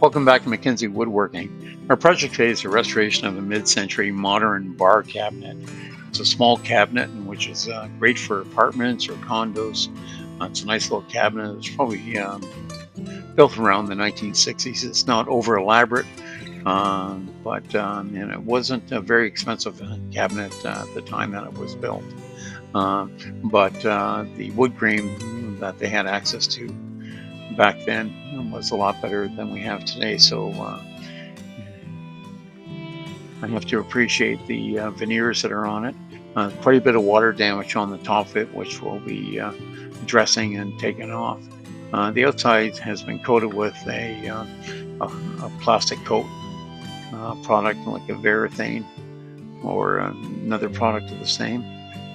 Welcome back to Mackenzie Woodworking. Our project today is a restoration of a mid-century modern bar cabinet. It's a small cabinet which is great for apartments or condos. It's a nice little cabinet. It's probably built around the 1960s. It's not over elaborate, but and it wasn't a very expensive cabinet at the time that it was built. But the wood grain that they had access to back then was a lot better than we have today. So I have to appreciate the veneers that are on it. Quite a bit of water damage on the top of it, which we'll be dressing and taking off. The outside has been coated with a plastic coat product like a Varathane or another product of the same.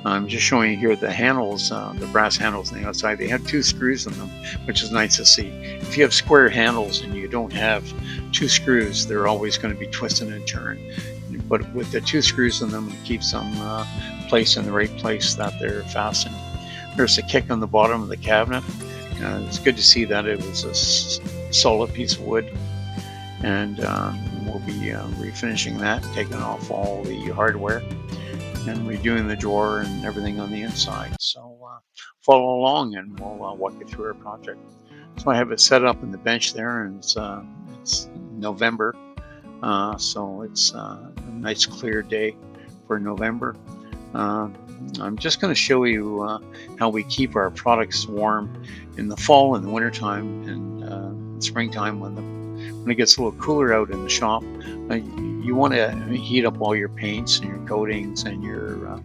I'm just showing you here the handles, the brass handles on the outside. They have 2 screws in them, which is nice to see. If you have square handles and you don't have 2 screws, they're always going to be twisted and turned. But with the 2 screws in them, it keeps them placed in the right place that they're fastened. There's a kick on the bottom of the cabinet. It's good to see that it was a solid piece of wood. And we'll be refinishing that, taking off all the hardware, and redoing the drawer and everything on the inside. So follow along and we'll walk you through our project. So I have it set up in the bench there, and it's November, so it's a nice clear day for November. I'm just going to show you how we keep our products warm in the fall and the winter time and springtime when it gets a little cooler out in the shop. You want to heat up all your paints and your coatings and your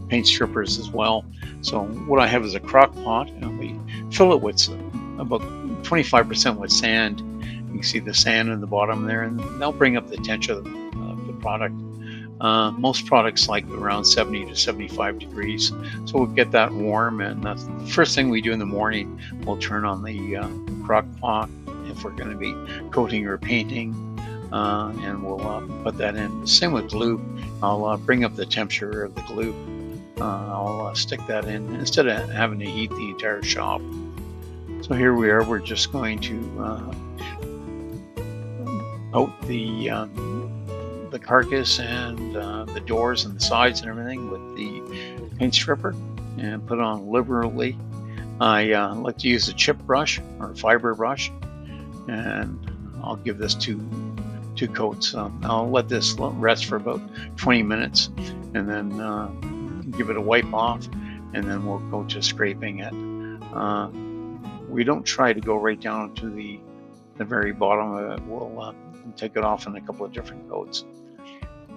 paint strippers as well. So what I have is a crock pot, and we fill it with about 25% with sand. You can see the sand in the bottom there, and that'll bring up the temperature of the product. Most products like around 70 to 75 degrees. So we'll get that warm, and that's the first thing we do in the morning. We'll turn on the crock pot if we're going to be coating or painting, and we'll put that in. Same with glue. I'll bring up the temperature of the glue. I'll stick that in instead of having to heat the entire shop. So here we are. We're just going to coat the carcass and the doors and the sides and everything with the paint stripper and put on liberally. I like to use a chip brush or a fiber brush, and I'll give this two coats. I'll let this rest for about 20 minutes and then give it a wipe off, and then we'll go to scraping it. We don't try to go right down to the very bottom of it. We'll take it off in a couple of different coats.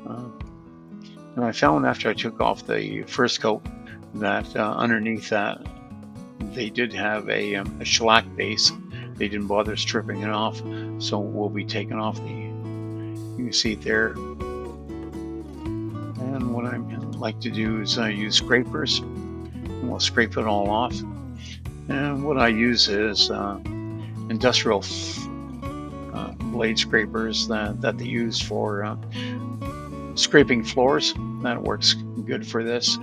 And I found after I took off the first coat that underneath that they did have a shellac base. They didn't bother stripping it off, so we'll be taking off you can see it there. And what I like to do is use scrapers, and we'll scrape it all off. And what I use is industrial blade scrapers that they use for scraping floors. That works good for this.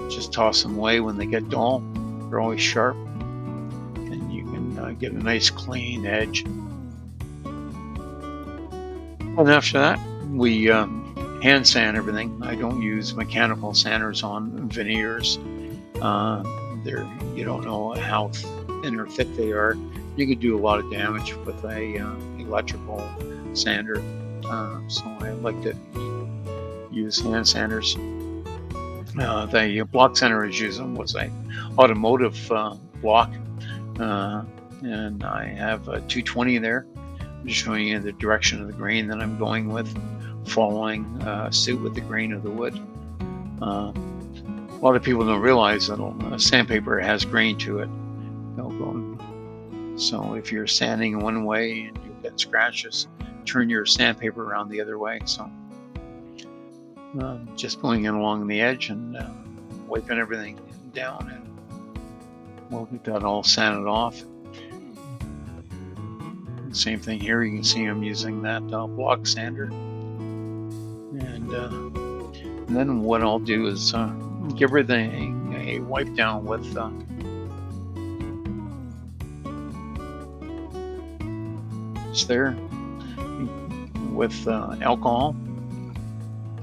Just toss them away when they get dull. They're always sharp, and you can get a nice clean edge. And after that, we hand sand everything. I don't use mechanical sanders on veneers. You don't know how thin or thick they are. You could do a lot of damage with a electrical sander. So I like to use hand sanders. The block sander I was using was a automotive block, and I have a 220 there. I'm just showing you the direction of the grain that I'm going with, following suit with the grain of the wood. A lot of people don't realize that sandpaper has grain to it. So if you're sanding one way and you get scratches, turn your sandpaper around the other way. So just going in along the edge and wiping everything down, and we'll get that all sanded off. Same thing here. You can see I'm using that block sander, and then what I'll do is give everything a wipe down with coats there with alcohol,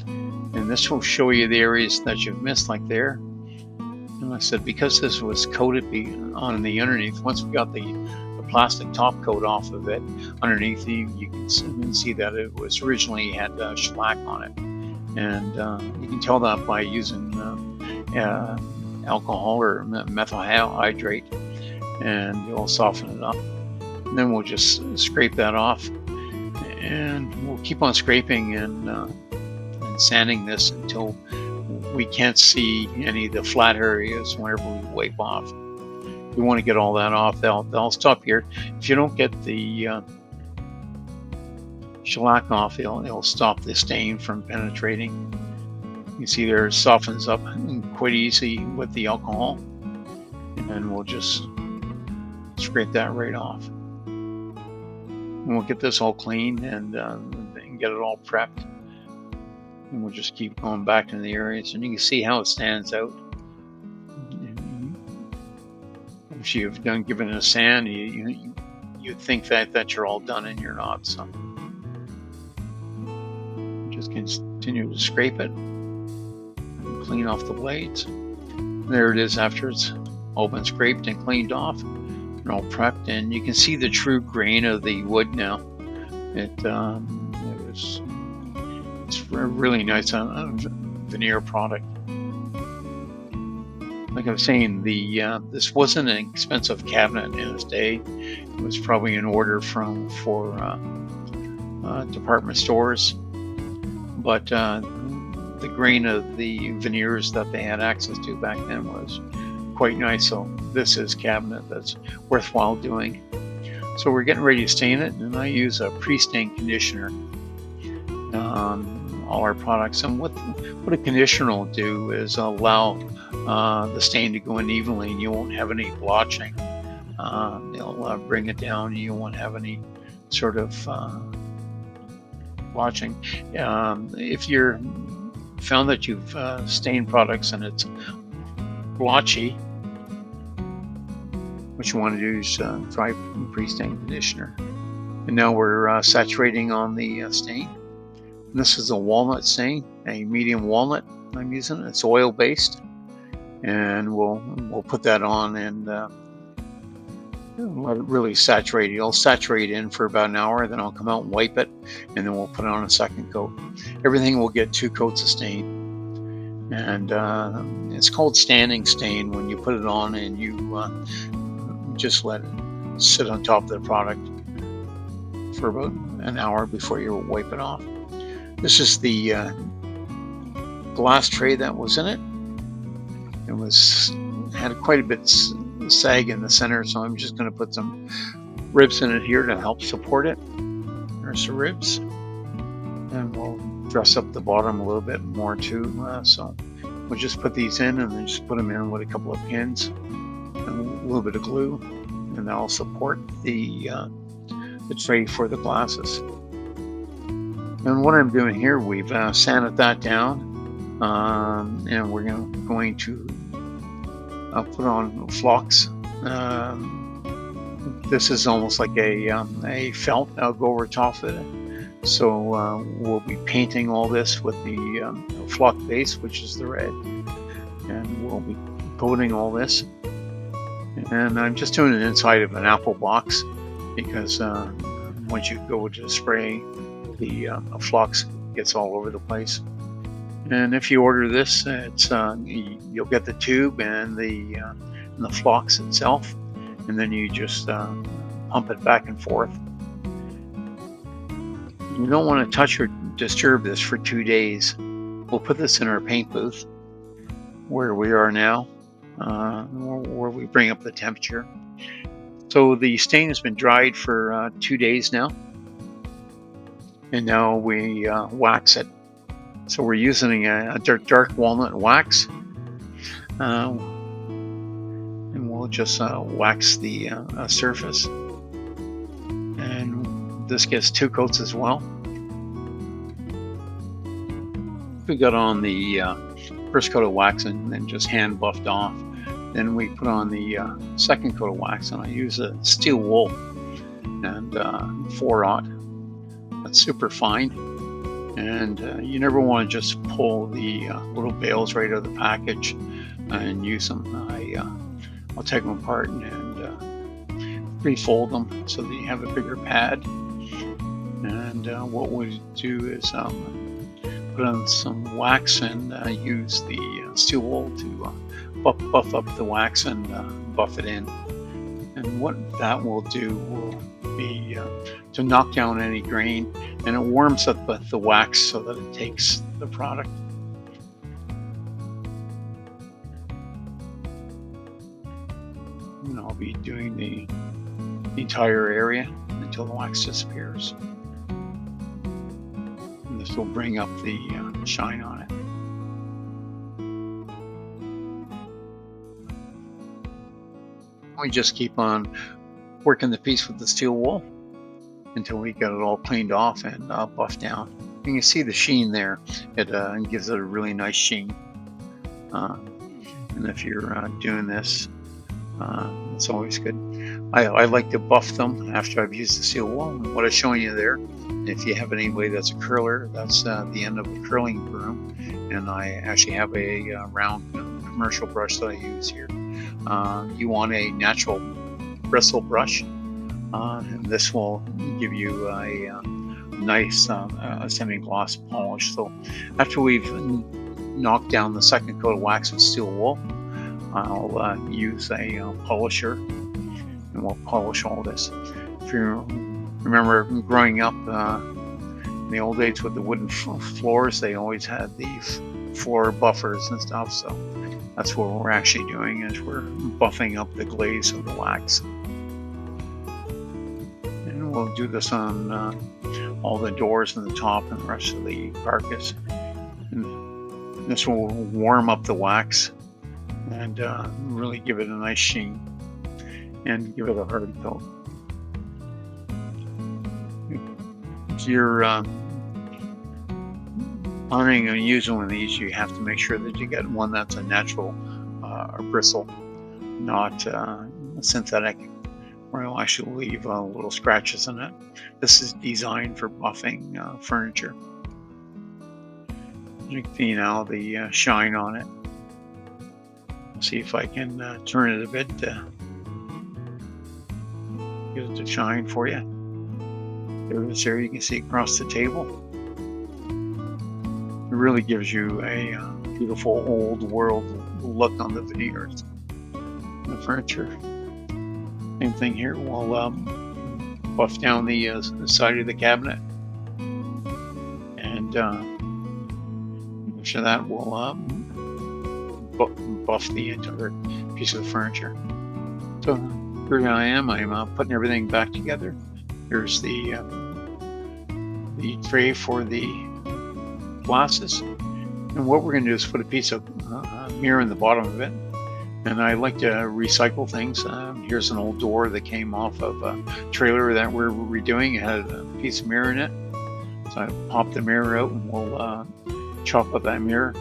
and this will show you the areas that you've missed, like there. And like I said, because this was coated on the underneath, once we got the plastic top coat off of it underneath, you can see that it was originally had shellac on it, and you can tell that by using alcohol or methyl hydrate, and it'll soften it up. And then we'll just scrape that off, and we'll keep on scraping and sanding this until we can't see any of the flat areas whenever we wipe off. You want to get all that off. They'll stop here. If you don't get the shellac off, it'll stop the stain from penetrating. You can see there it softens up quite easy with the alcohol, and we'll just scrape that right off. And we'll get this all clean and get it all prepped. And we'll just keep going back into the areas, and you can see how it stands out. If you've given it a sand, you'd think that you're all done, and you're not. So just continue to scrape it and clean off the blades. There it is after it's all been scraped and cleaned off and all prepped, and you can see the true grain of the wood now. It's a really nice veneer product. Like I was saying, this wasn't an expensive cabinet in its day. It was probably an order for department stores, but the grain of the veneers that they had access to back then was quite nice. So this is a cabinet that's worthwhile doing. So we're getting ready to stain it, and I use a pre-stain conditioner on all our products. And what a conditioner will do is allow the stain to go in evenly, and you won't have any blotching. It'll bring it down. You won't have any sort of blotching. If you're found that you've stained products and it's blotchy, what you want to do is try pre-stain conditioner. And now we're saturating on the stain. And this is a walnut stain, a medium walnut I'm using. It's oil based, and we'll put that on and let it really saturate. It'll saturate in for about an hour, then I'll come out and wipe it, and then we'll put it on a second coat. Everything will get 2 coats of stain, and it's called standing stain when you put it on and you just let it sit on top of the product for about an hour before you wipe it off. This is the glass tray that was in it. It had quite a bit sag in the center, so I'm just going to put some ribs in it here to help support it. There's the ribs, and we'll dress up the bottom a little bit more too. So we'll just put these in, and then just put them in with a couple of pins and a little bit of glue, and that'll support the tray for the glasses. And what I'm doing here, we've sanded that down, and we're going to put on flocks. This is almost like a felt. I'll go over top of it. So we'll be painting all this with the flock base, which is the red, and we'll be coating all this. And I'm just doing it inside of an apple box, because once you go to spray, the flux gets all over the place. And if you order this, it's you'll get the tube and the flux itself, and then you just pump it back and forth. You don't want to touch or disturb this for 2 days. We'll put this in our paint booth where we are now, where we bring up the temperature. So the stain has been dried for 2 days now, and now we wax it. So we're using a dark walnut wax, and we'll just wax the surface. And this gets 2 coats as well. We got on the first coat of wax and then just hand buffed off. Then we put on the second coat of wax, and I use a steel wool. and 4/0. That's super fine. And you never want to just pull the little bales right out of the package and use them. I'll take them apart and pre-fold them so that you have a bigger pad. And what we do is put on some wax and use the steel wool to buff up the wax and buff it in. And what that will do will be to knock down any grain, and it warms up the wax so that it takes the product. And I'll be doing the entire area until the wax disappears. And this will bring up the shine on it. We just keep on working the piece with the steel wool until we get it all cleaned off and buffed down. You can see the sheen there. It gives it a really nice sheen. And if you're doing this, it's always good. I like to buff them after I've used the steel wool. And what I'm showing you there, if you have anybody that's a curler, that's the end of a curling broom. And I actually have a round commercial brush that I use here. You want a natural bristle brush, and this will give you a nice semi-gloss polish. So after we've knocked down the second coat of wax with steel wool, I'll use a polisher, and we'll polish all this. If you remember growing up in the old days with the wooden floors, they always had these floor buffers and stuff. So that's what we're actually doing, is we're buffing up the glaze of the wax. And we'll do this on all the doors and the top and the rest of the carcass. And this will warm up the wax and really give it a nice sheen and give it a hard coat. If you're planning on using one of these, you have to make sure that you get one that's a natural bristle, not synthetic, where it'll actually leave little scratches in it. This is designed for buffing furniture. You can see now the shine on it. Let's see if I can turn it a bit to get it to shine for you. There it is. There you can see across the table. It really gives you a beautiful old world look on the veneers, the furniture. Same thing here. We'll buff down the side of the cabinet, and after that we'll buff the entire piece of the furniture. So here I am. I'm putting everything back together. Here's the tray for the glasses, and what we're going to do is put a piece of mirror in the bottom of it. And I like to recycle things. Here's an old door that came off of a trailer that we're redoing. It had a piece of mirror in it, so I popped the mirror out, and we'll chop up that mirror,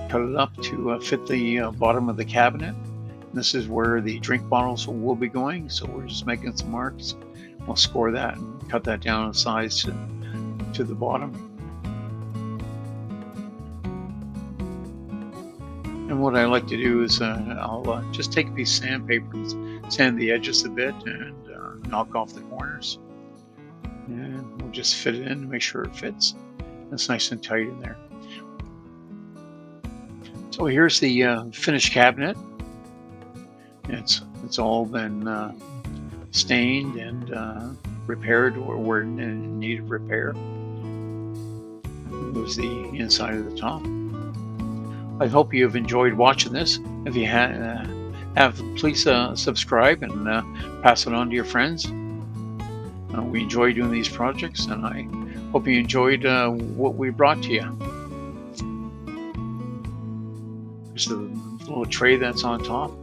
cut it up to fit the bottom of the cabinet. And this is where the drink bottles will be going, so we're just making some marks. We'll score that and cut that down in size to the bottom. And what I like to do is I'll just take a piece of sandpaper and sand the edges a bit and knock off the corners. And we'll just fit it in to make sure it fits. It's nice and tight in there. So here's the finished cabinet. It's all been stained and repaired where it needed repair. Here's the inside of the top. I hope you've enjoyed watching this. If you have, please subscribe and pass it on to your friends. We enjoy doing these projects, and I hope you enjoyed what we brought to you. There's the little tray that's on top.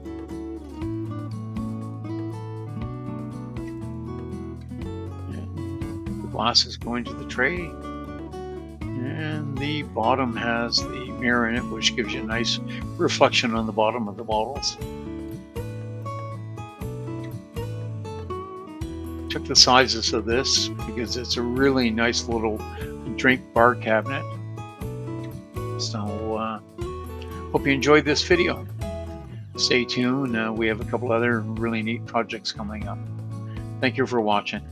And the glasses go into the tray. And the bottom has the mirror in it, which gives you a nice reflection on the bottom of the bottles. took the sizes of this because it's a really nice little drink bar cabinet. So hope you enjoyed this video. Stay tuned. We have a couple other really neat projects coming up. Thank you for watching.